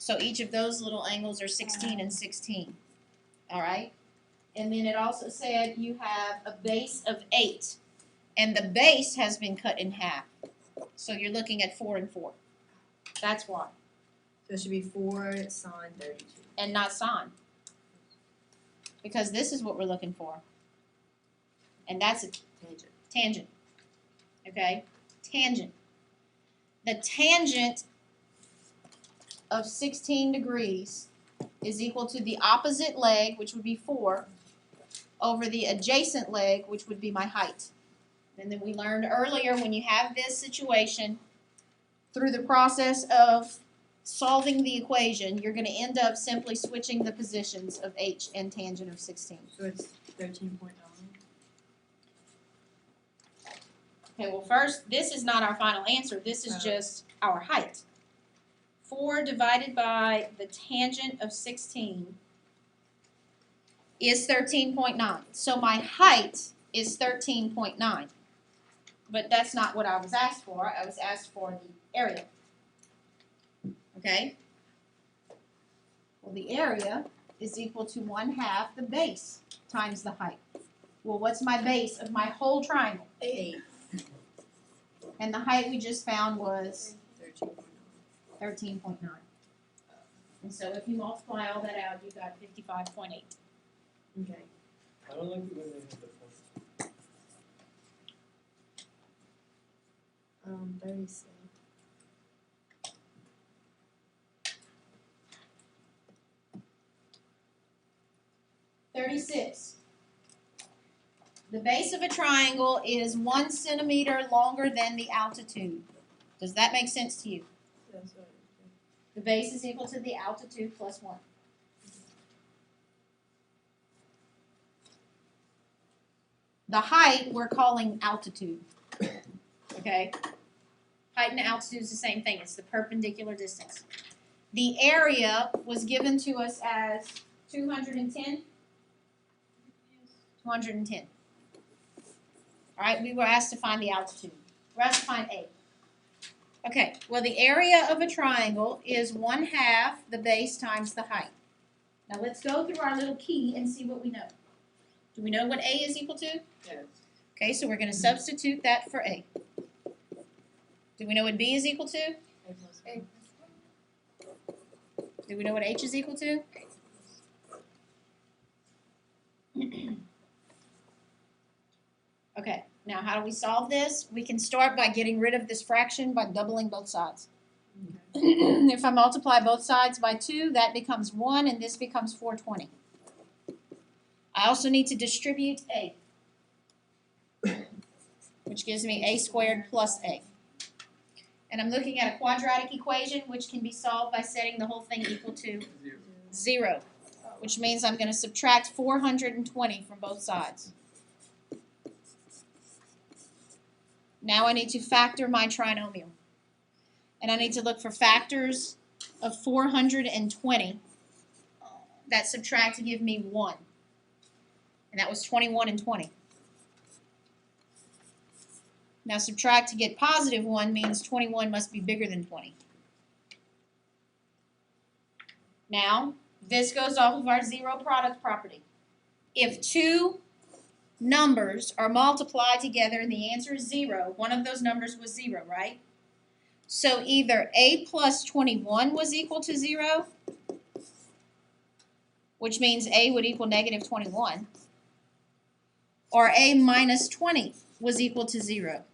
So each of those little angles are 16 and 16. All right? And then it also said you have a base of 8. And the base has been cut in half. So you're looking at 4 and 4. That's why. So it should be 4 sine 32. And not sine. Because this is what we're looking for. And that's a Tangent. tangent. Okay? Tangent. The tangent of 16 degrees is equal to the opposite leg, which would be 4, over the adjacent leg, which would be my height. And then we learned earlier, when you have this situation, through the process of solving the equation, you're going to end up simply switching the positions of h and tangent of 16. So it's 13.9. Okay, well first, this is not our final answer. This is just our height. 4 divided by the tangent of 16 is 13.9. So my height is 13.9. But that's not what I was asked for. I was asked for the area. Okay? Well, the area is equal to 1/2 the base times the height. Well, what's my base of my whole triangle? 8. And the height we just found was 13.9. 13.9. And so if you multiply all that out, you got 55.8. Okay. I don't like it when they have the first. 36. 36. The base of a triangle is 1 centimeter longer than the altitude. Does that make sense to you? That's right. The base is equal to the altitude plus 1. The height we're calling altitude. Okay? Height and altitude is the same thing. It's the perpendicular distance. The area was given to us as 210. 210. All right, we were asked to find the altitude. We're asked to find A. Okay, well, the area of a triangle is 1/2 the base times the height. Now, let's go through our little key and see what we know. Do we know what A is equal to? Yes. Okay, so we're going to substitute that for A. Do we know what B is equal to? A plus 1. Do we know what H is equal to? Okay, now how do we solve this? We can start by getting rid of this fraction by doubling both sides. If I multiply both sides by 2, that becomes 1, and this becomes 420. I also need to distribute A, which gives me A squared plus A. And I'm looking at a quadratic equation, which can be solved by setting the whole thing equal to 0, which means I'm going to subtract 420 from both sides. Now I need to factor my trinomial. And I need to look for factors of 420 that subtract to give me 1. And that was 21 and 20. Now subtract to get positive 1 means 21 must be bigger than 20. Now, this goes off of our zero product property. If 2 numbers are multiplied together and the answer is 0, one of those numbers was 0, right? So either A plus 21 was equal to 0, which means A would equal negative 21, or A minus 20 was equal to 0,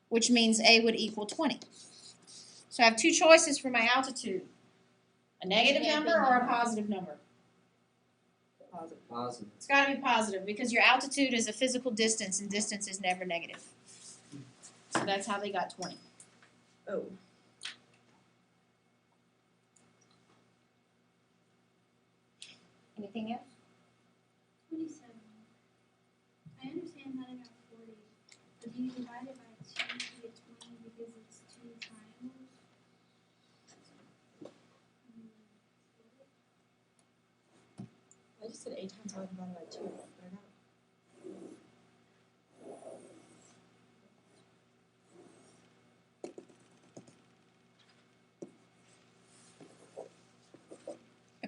which means A would equal 20. So I have 2 choices for my altitude, a negative number or a positive number. Positive. It's got to be positive because your altitude is a physical distance, and distance is never negative. So that's how they got 20. Oh. Anything else? 27. I understand that I got 40, but do you divide it by 2 to get 20 because it's 2 triangles? I just said 8 times 5 divided by 2. But I got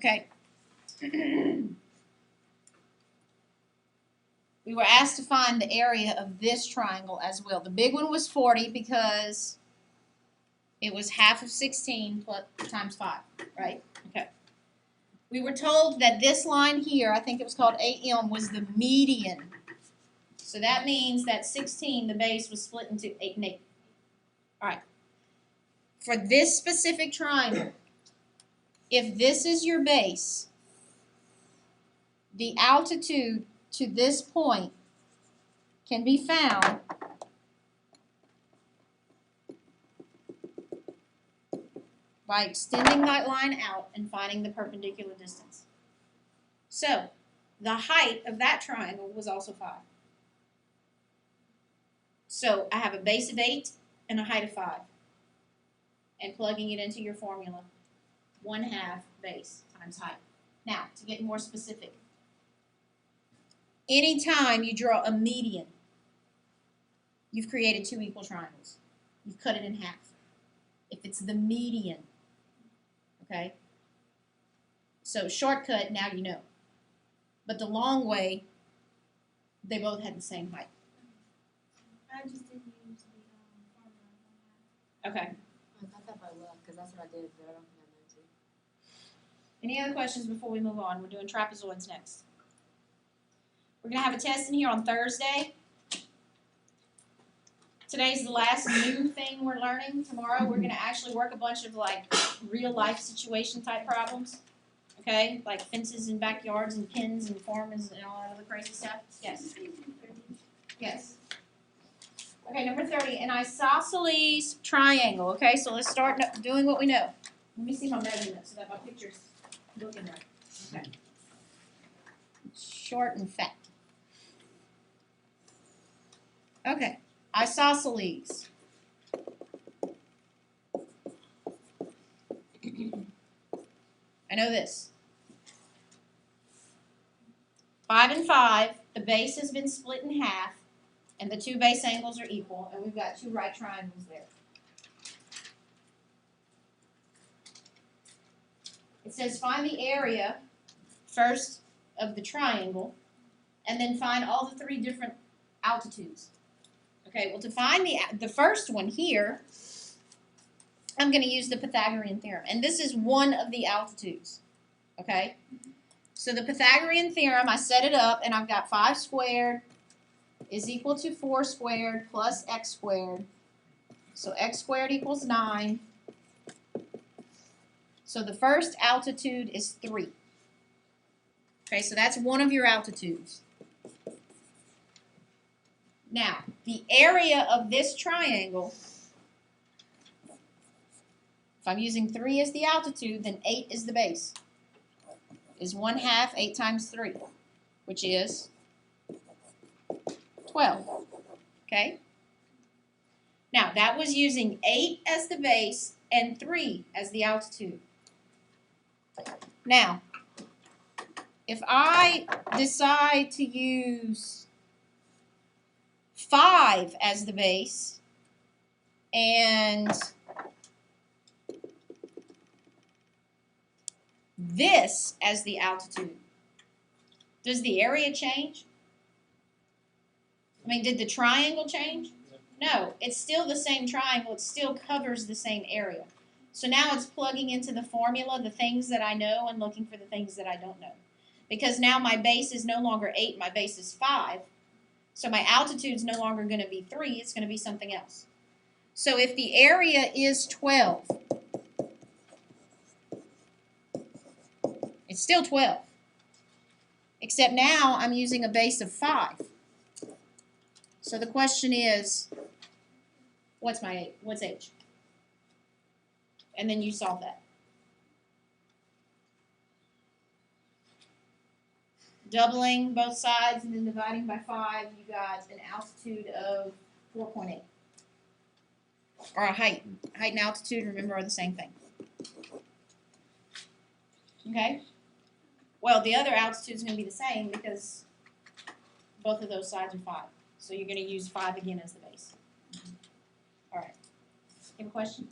Okay. We were asked to find the area of this triangle as well. The big one was 40 because it was half of 16 plus, times 5, right? Okay. We were told that this line here, I think it was called AM, was the median. So that means that 16, the base, was split into 8 and 8. All right. For this specific triangle, if this is your base, the altitude to this point can be found by extending that line out and finding the perpendicular distance. So, the height of that triangle was also 5. So, I have a base of 8 and a height of 5. And plugging it into your formula, 1/2 base times height. Now, to get more specific, anytime you draw a median, you've created 2 equal triangles. You've cut it in half. If it's the median, okay? So shortcut, now you know. But the long way, they both had the same height. I just didn't use the formula. Okay. I got that by luck, because that's what I did, but I don't think I meant to. Any other questions before we move on? We're doing trapezoids next. We're going to have a test in here on Thursday. Today's the last new thing we're learning. Tomorrow we're going to actually work a bunch of like real life situation type problems. Okay? Like fences and backyards and pins and formulas and all that other crazy stuff. Yes. Yes. Okay, number 30, an isosceles triangle. Okay, so let's start doing what we know. Let me see my measurements so that my picture's looking right. Okay. Short and fat. Okay, isosceles. I know this. 5 and 5, the base has been split in half, and the 2 base angles are equal, and we've got 2 right triangles there. It says find the area first of the triangle, and then find all the 3 different altitudes. Okay, well to find the first one here, I'm going to use the Pythagorean theorem, and this is one of the altitudes. Okay, so the Pythagorean theorem, I set it up, and I've got 5 squared is equal to 4 squared plus x squared. So x squared equals 9. So the first altitude is 3. Okay, so that's one of your altitudes. Now, the area of this triangle, if I'm using 3 as the altitude, then 8 is the base. Is 1/2 8 times 3, which is 12. Okay? Now, that was using 8 as the base and 3 as the altitude. Now, if I decide to use 5 as the base and this as the altitude, does the area change? I mean, did the triangle change? No, it's still the same triangle. It still covers the same area. So now it's plugging into the formula the things that I know and looking for the things that I don't know. Because now my base is no longer 8, my base is 5. So my altitude is no longer going to be 3, it's going to be something else. So if the area is 12, it's still 12. Except now I'm using a base of 5. So the question is, what's h? And then you solve that. Doubling both sides and then dividing by 5, you got an altitude of 4.8. Or a height. Height and altitude, remember, are the same thing. Okay? Well, the other altitude is going to be the same because both of those sides are 5. So you're going to use 5 again as the base. All right. You have a question?